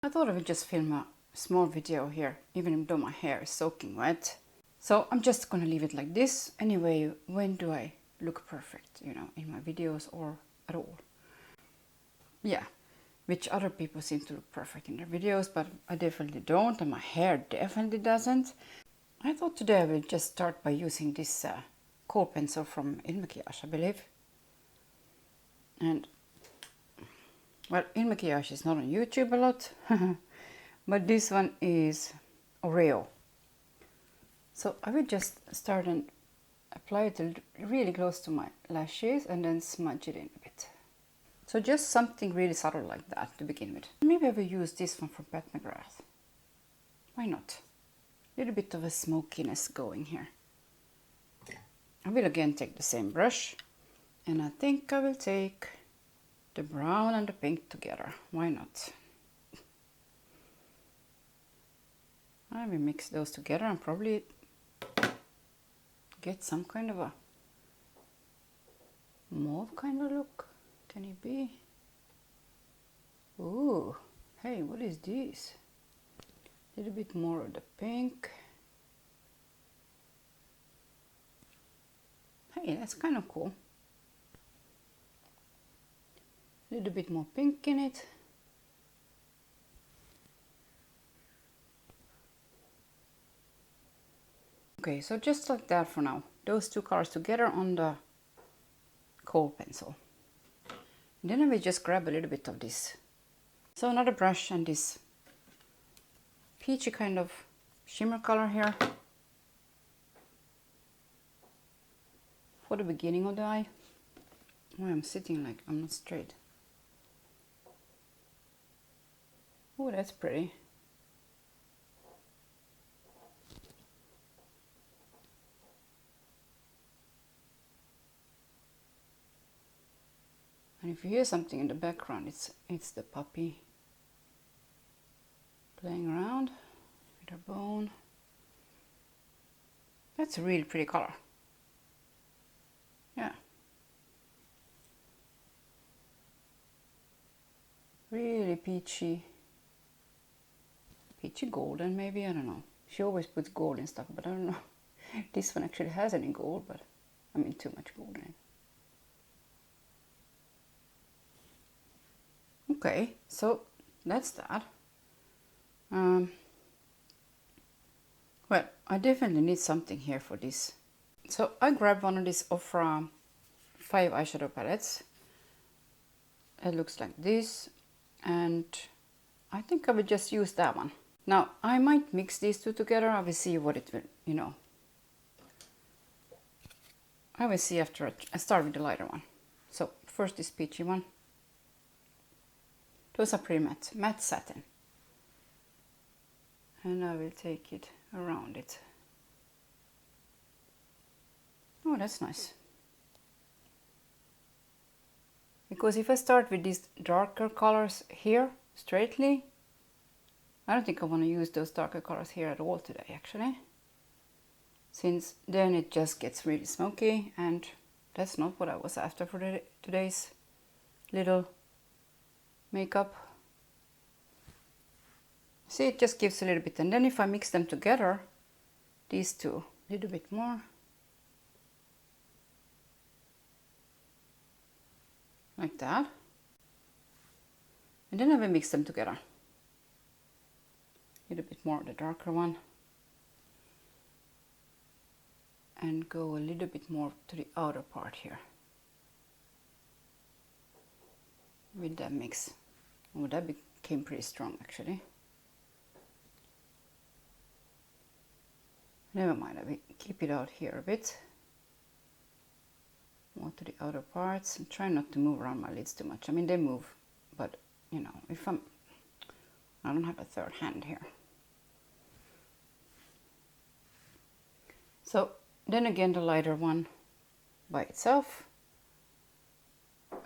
I thought I would just film a small video here, even though my hair is soaking wet. So I'm just gonna leave it like this. Anyway, when do I look perfect, you know, in my videos or at all? Yeah, which other people seem to look perfect in their videos, but I definitely don't, and my hair definitely doesn't. I thought today I will just start by using this kohl pencil from MaritMakeupManicure, I believe. And well, MaritMakeupManicure is not on YouTube a lot, but this one is Oreo. So I will just start and apply it really close to my lashes and then smudge it in a bit. So just something really subtle like that to begin with. Maybe I will use this one from Pat McGrath. Why not? A little bit of a smokiness going here. I will again take the same brush, and I think I will take the brown and the pink together. Why not? I will mix those together and probably get some kind of a mauve kind of look. Can it be? Ooh, hey, what is this? A little bit more of the pink. Hey, that's kind of cool. A little bit more pink in it. Okay, so just like that for now. Those two colors together on the kohl pencil. And then I will just grab a little bit of this. So another brush and this peachy kind of shimmer color here. For the beginning of the eye. Oh, I'm sitting like I'm not straight. Oh, that's pretty. And if you hear something in the background, it's the puppy playing around with her bone. That's a really pretty color. Yeah. Really peachy. Peachy golden maybe, I don't know. She always puts gold in stuff, but I don't know. This one actually has any gold, but I mean too much gold in it. Okay, so that's that. Well, I definitely need something here for this. So I grabbed one of these Ofra 5 eyeshadow palettes. It looks like this, and I think I will just use that one. Now I might mix these two together. I will see what it will, you know. I will see after I start with the lighter one. So first this peachy one. Those are pretty matte satin. And I will take it around it. Oh, that's nice. Because if I start with these darker colors here, straightly, I don't think I want to use those darker colors here at all today, actually. Since then it just gets really smoky, and that's not what I was after for today's little makeup. See, it just gives a little bit, and then if I mix them together, these two, a little bit more. Like that. And then I will mix them together. A little bit more of the darker one. And go a little bit more to the outer part here. With that mix. Oh, that became pretty strong actually. Never mind, I will keep it out here a bit. More to the outer parts. I'm trying not to move around my lids too much. I mean, they move, but you know, if I don't have a third hand here. So then again, the lighter one by itself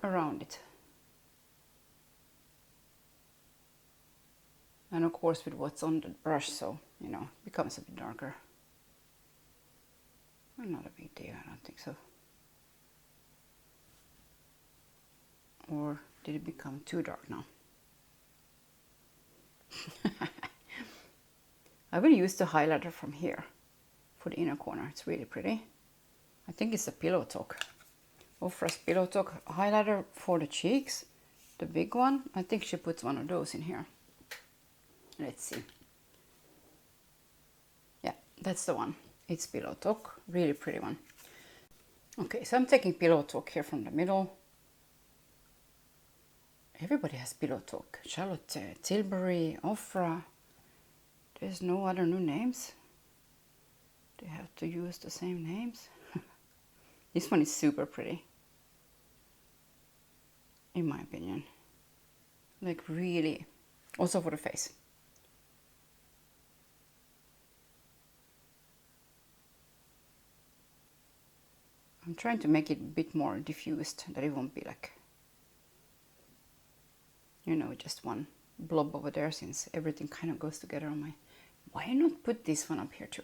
around it. And of course with what's on the brush, so, you know, it becomes a bit darker. Not a big deal, I don't think so. Or did it become too dark now? I will use the highlighter from here for the inner corner. It's really pretty. I think it's a Pillow Talk. Ofra's Pillow Talk highlighter for the cheeks. The big one. I think she puts one of those in here. Let's see. Yeah, that's the one. It's Pillow Talk. Really pretty one. Okay, so I'm taking Pillow Talk here from the middle. Everybody has Pillow Talk. Charlotte Tilbury, Ofra. There's no other new names. They have to use the same names. This one is super pretty. In my opinion. Like really. Also for the face. I'm trying to make it a bit more diffused. That it won't be like, you know, just one blob over there, since everything kind of goes together on my... Why not put this one up here too?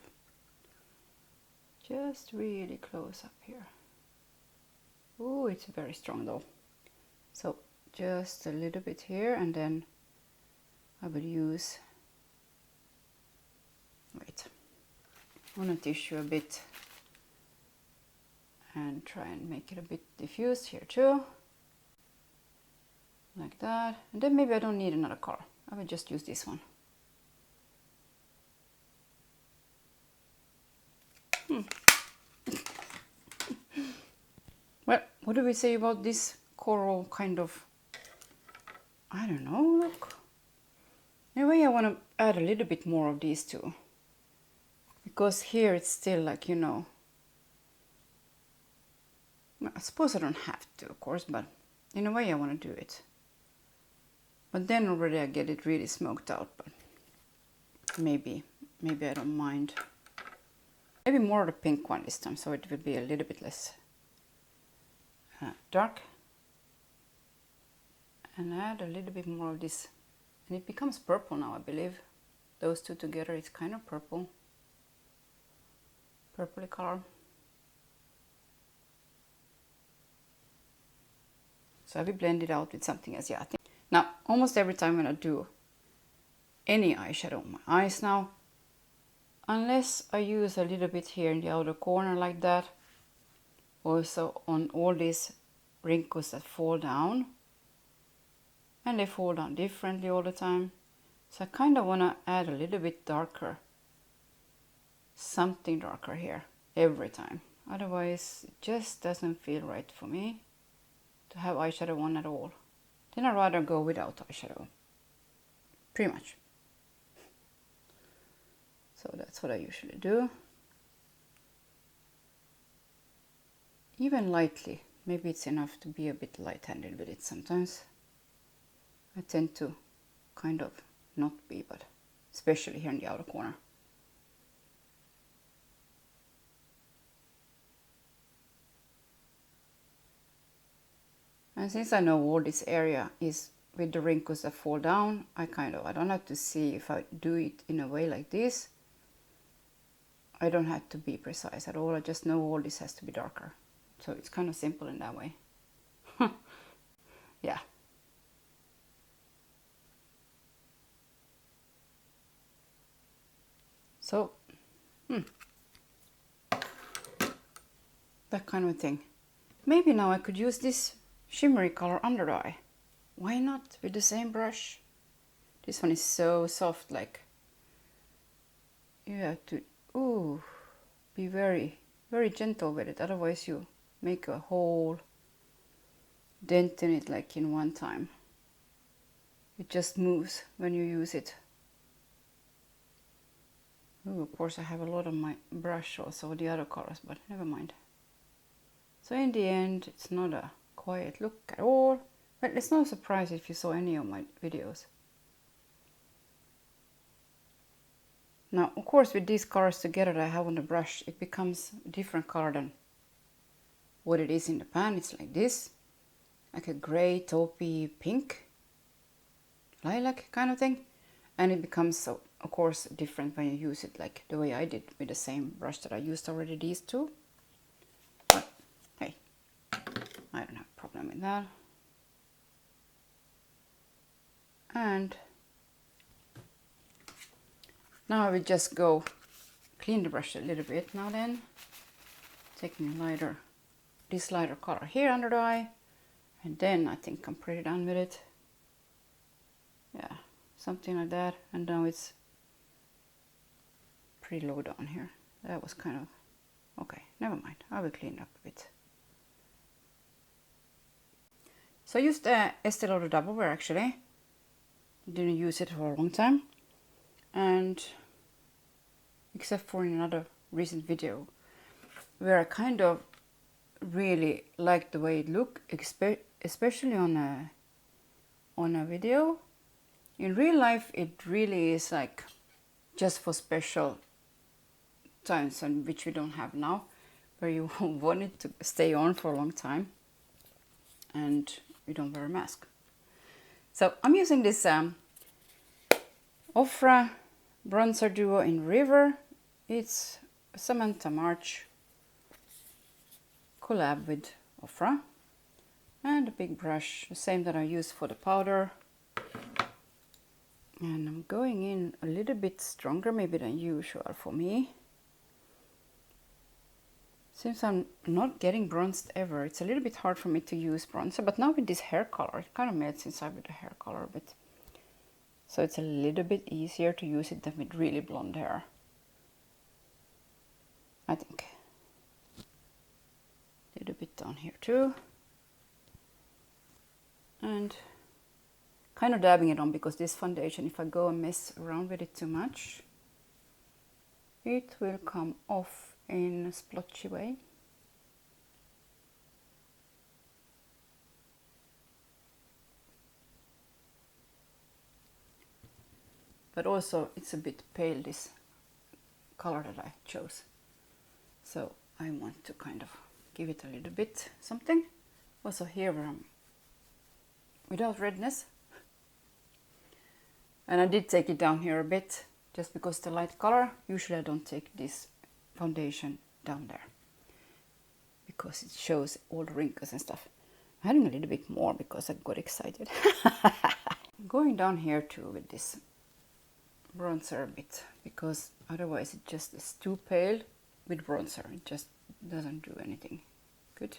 Just really close up here. Oh, it's very strong though. So just a little bit here, and then I will use, wait, on a tissue a bit, and try and make it a bit diffused here too. Like that. And then maybe I don't need another color. I will just use this one. Well, what do we say about this coral kind of, I don't know, look. Anyway, I want to add a little bit more of these two. Because here it's still like, you know, I suppose I don't have to, of course, but in a way I want to do it. But then already I get it really smoked out, but maybe I don't mind. Maybe more of the pink one this time, so it will be a little bit less dark. And add a little bit more of this. And it becomes purple now, I believe. Those two together, it's kind of purple. Purpley color. So I will blend it out with something else. Yeah, I think. Now, almost every time when I do any eyeshadow on my eyes now, unless I use a little bit here in the outer corner like that, also on all these wrinkles that fall down, and they fall down differently all the time, so I kind of want to add a little bit darker, something darker here every time. Otherwise it just doesn't feel right for me to have eyeshadow on at all. Then I'd rather go without eyeshadow, pretty much. So that's what I usually do. Even lightly, maybe it's enough to be a bit light-handed with it sometimes. I tend to kind of not be, but especially here in the outer corner. And since I know all this area is with the wrinkles that fall down, I don't have to see if I do it in a way like this. I don't have to be precise at all. I just know all this has to be darker. So it's kind of simple in that way. Yeah. So, that kind of thing. Maybe now I could use this shimmery color under the eye. Why not with the same brush? This one is so soft, like you have to be very, very gentle with it. Otherwise you make a whole dent in it like in one time. It just moves when you use it. Ooh, of course I have a lot on my brush also, the other colors, but never mind. So in the end, it's not a quiet look at all. But it's no surprise if you saw any of my videos. Now, of course, with these colors together that I have on the brush, it becomes a different color than what it is in the pan. It's like this, like a gray, taupey, pink, lilac kind of thing. And it becomes, so, of course, different when you use it like the way I did with the same brush that I used already, these two. But, hey, I don't have a problem with that. And Now I will just go clean the brush a little bit now then. Taking this lighter color here under the eye. And then I think I'm pretty done with it. Yeah, something like that. And now it's pretty low down here. That was kind of... okay, never mind. I will clean it up a bit. So I used Estee Lauder Double Wear actually. Didn't use it for a long time. And except for in another recent video where I kind of really liked the way it looked, especially on a video. In real life it really is like just for special times, and which we don't have now, where you want it to stay on for a long time and you don't wear a mask. So I'm using this Ofra bronzer duo in River. It's Samantha March collab with Ofra, and a big brush, the same that I use for the powder. And I'm going in a little bit stronger maybe than usual for me. Since I'm not getting bronzed ever, it's a little bit hard for me to use bronzer, but now with this hair color, it kind of melts inside with the hair color a bit. So it's a little bit easier to use it than with really blonde hair, I think. A little bit down here too. And kind of dabbing it on, because this foundation, if I go and mess around with it too much, it will come off in a splotchy way. But also it's a bit pale, this color that I chose. So I want to kind of give it a little bit something. Also here where I'm without redness. And I did take it down here a bit, just because the light color. Usually I don't take this foundation down there, because it shows all the wrinkles and stuff. I'm adding a little bit more because I got excited. Going down here too with this bronzer a bit, because otherwise it just is too pale with bronzer. It just doesn't do anything good.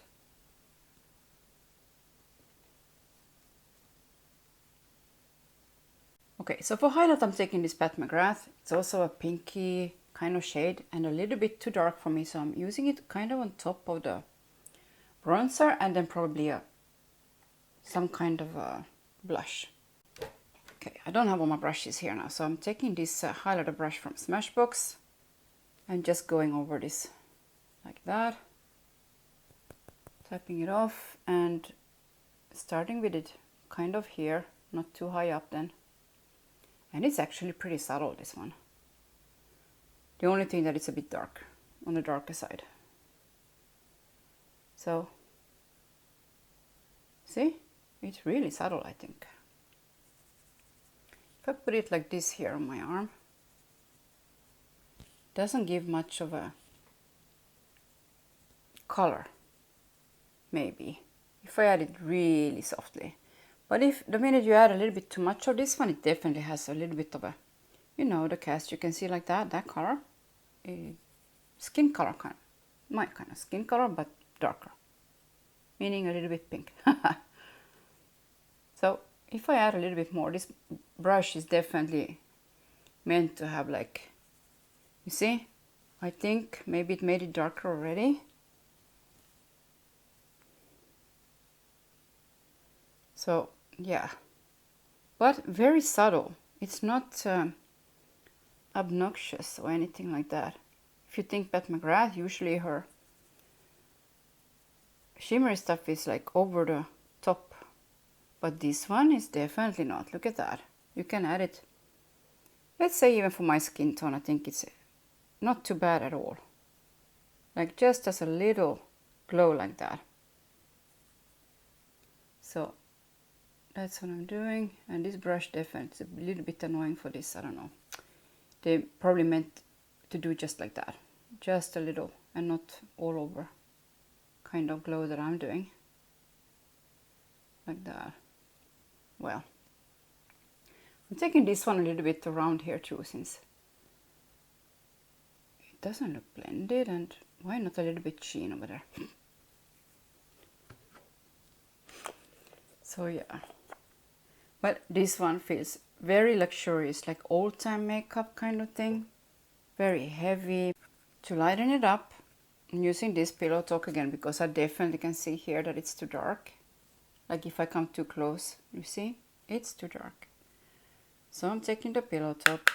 Okay, so for highlight I'm taking this Pat McGrath. It's also a pinky kind of shade and a little bit too dark for me, so I'm using it kind of on top of the bronzer, and then probably some kind of a blush. Okay, I don't have all my brushes here now, so I'm taking this highlighter brush from Smashbox and just going over this like that, tapping it off and starting with it kind of here, not too high up then. And it's actually pretty subtle, this one. The only thing that it's a bit dark, on the darker side. So, see? It's really subtle, I think. If I put it like this here on my arm, it doesn't give much of a color, maybe, if I add it really softly. But if the minute you add a little bit too much of this one, it definitely has a little bit of a, you know, the cast you can see like that color, skin color kind, my kind of skin color, but darker, meaning a little bit pink. So if I add a little bit more, this brush is definitely meant to have like, you see, I think maybe it made it darker already. So yeah, but very subtle. It's not obnoxious or anything like that. If you think Pat McGrath, usually her shimmery stuff is like over the top, but this one is definitely not. Look at that. You can add it, let's say even for my skin tone, I think it's not too bad at all. Like just as a little glow like that. So that's what I'm doing, and this brush definitely is a little bit annoying for this, I don't know. They probably meant to do just like that, just a little, and not all over kind of glow that I'm doing. Like that. Well, I'm taking this one a little bit around here too, since doesn't look blended, and why not a little bit sheen over there? So yeah, but this one feels very luxurious, like old time makeup kind of thing, very heavy. To lighten it up, I'm using this pillow talk again because I definitely can see here that it's too dark. Like if I come too close, you see, it's too dark. So I'm taking the pillow top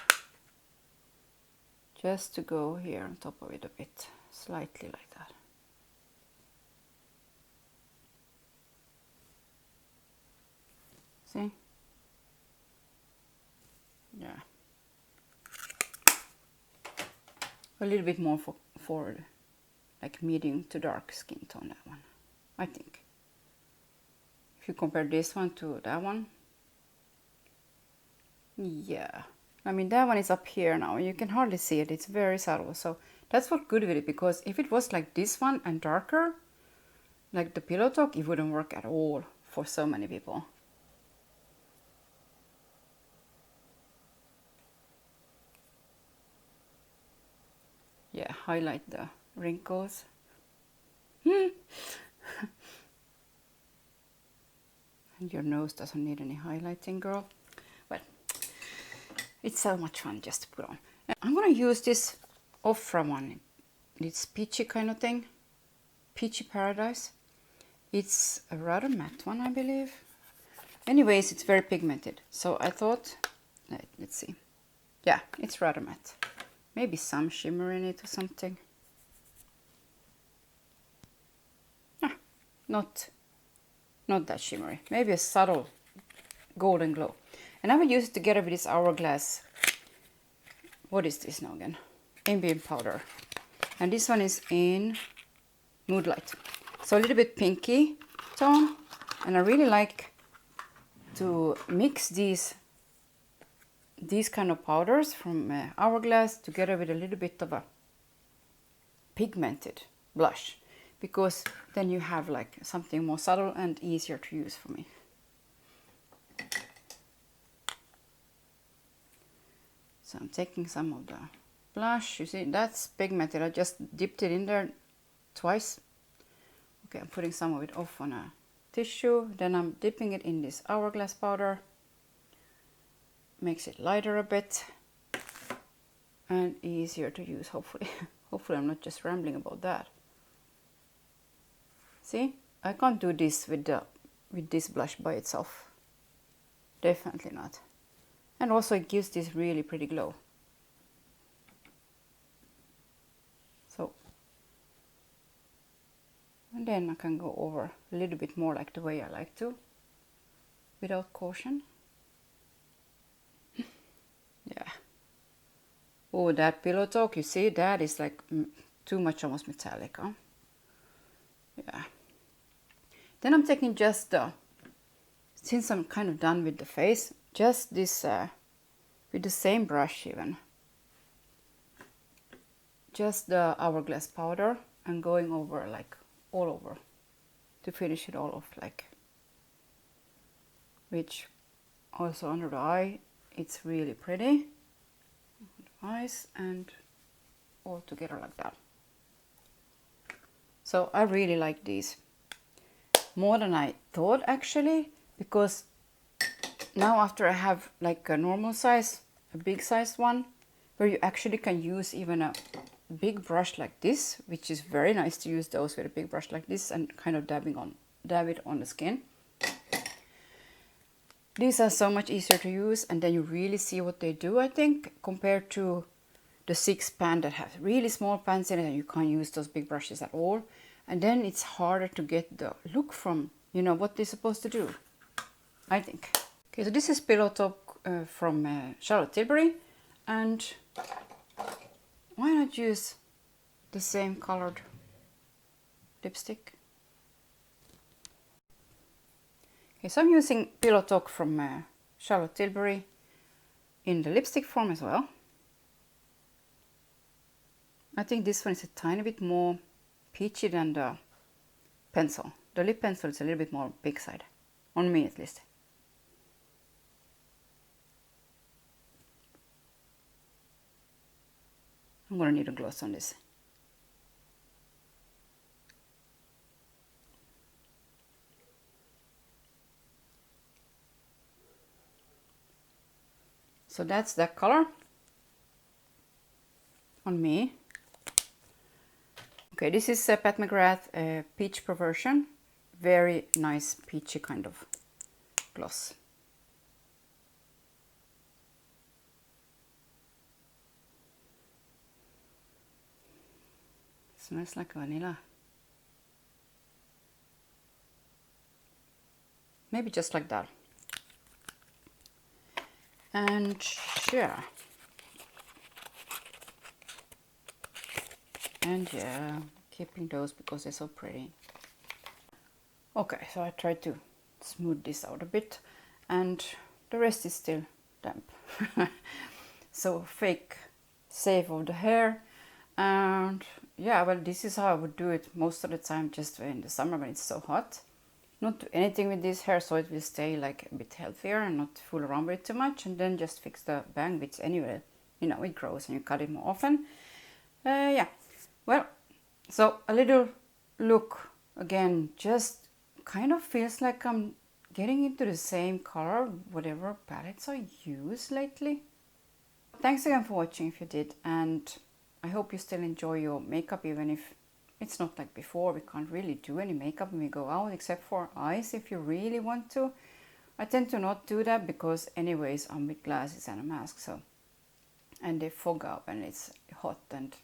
just to go here on top of it a bit, slightly like that. See? Yeah. A little bit more for like medium to dark skin tone, that one, I think. If you compare this one to that one, yeah. I mean, that one is up here now. You can hardly see it. It's very subtle. So that's what's good with it, because if it was like this one and darker, like the pillow talk, it wouldn't work at all for so many people. Yeah, highlight the wrinkles. And your nose doesn't need any highlighting, girl. Well, it's so much fun just to put on. And I'm gonna use this Ofra one. It's peachy kind of thing. Peachy Paradise. It's a rather matte one, I believe. Anyways, it's very pigmented. So I thought, let's see. Yeah, it's rather matte. Maybe some shimmer in it or something. Ah, not that shimmery. Maybe a subtle golden glow. And I will use it together with this Hourglass. What is this now again? Ambient powder. And this one is in Moonlight. So a little bit pinky tone. And I really like to mix these kind of powders from Hourglass together with a little bit of a pigmented blush, because then you have like something more subtle and easier to use for me. So I'm taking some of the blush. You see, that's pigmented. I just dipped it in there twice. Okay, I'm putting some of it off on a tissue. Then I'm dipping it in this Hourglass powder. Makes it lighter a bit and easier to use, hopefully. Hopefully I'm not just rambling about that. See, I can't do this with this blush by itself. Definitely not. And also it gives this really pretty glow. So, and then I can go over a little bit more like the way I like to, without caution. Yeah. Oh, that pillow talk, you see, that is like too much almost metallic, huh? Yeah. Then I'm taking just since I'm kind of done with the face, just this, with the same brush even. Just the Hourglass powder and going over like all over to finish it all off, like. Which also under the eye, it's really pretty. Eyes and all together like that. So I really like these more than I thought, actually, because now after I have like a normal size, a big size one, where you actually can use even a big brush like this, which is very nice to use those with a big brush like this and kind of dab it on the skin. These are so much easier to use, and then you really see what they do, I think, compared to the 6 pan that have really small pans in it and you can't use those big brushes at all. And then it's harder to get the look from, you know, what they're supposed to do, I think. Okay, so this is Pillow Talk from Charlotte Tilbury, and why not use the same colored lipstick? Okay, so I'm using Pillow Talk from Charlotte Tilbury in the lipstick form as well. I think this one is a tiny bit more peachy than the pencil. The lip pencil is a little bit more big side, on me at least. I'm gonna need a gloss on this. So that's that color on me. Okay, this is Pat McGrath Peach Perversion. Very nice peachy kind of gloss. Smells like vanilla. Maybe just like that. And yeah. And yeah, keeping those because they're so pretty. Okay, so I tried to smooth this out a bit and the rest is still damp. So fake save of the hair. And yeah, well, this is how I would do it most of the time, just in the summer when it's so hot. Not do anything with this hair, so it will stay like a bit healthier and not fool around with it too much. And then just fix the bang bits anyway. You know, it grows and you cut it more often. Yeah, well, so a little look again, just kind of feels like I'm getting into the same color, whatever palettes I use lately. Thanks again for watching if you did, and I hope you still enjoy your makeup, even if it's not like before. We can't really do any makeup when we go out except for eyes if you really want to. I tend to not do that because anyways I'm with glasses and a mask, so, and they fog up and it's hot and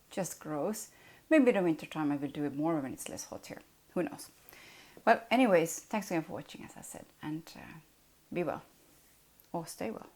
just gross. Maybe in the winter time I will do it more when it's less hot here. Who knows? Well, anyways, thanks again for watching, as I said, and be well or stay well.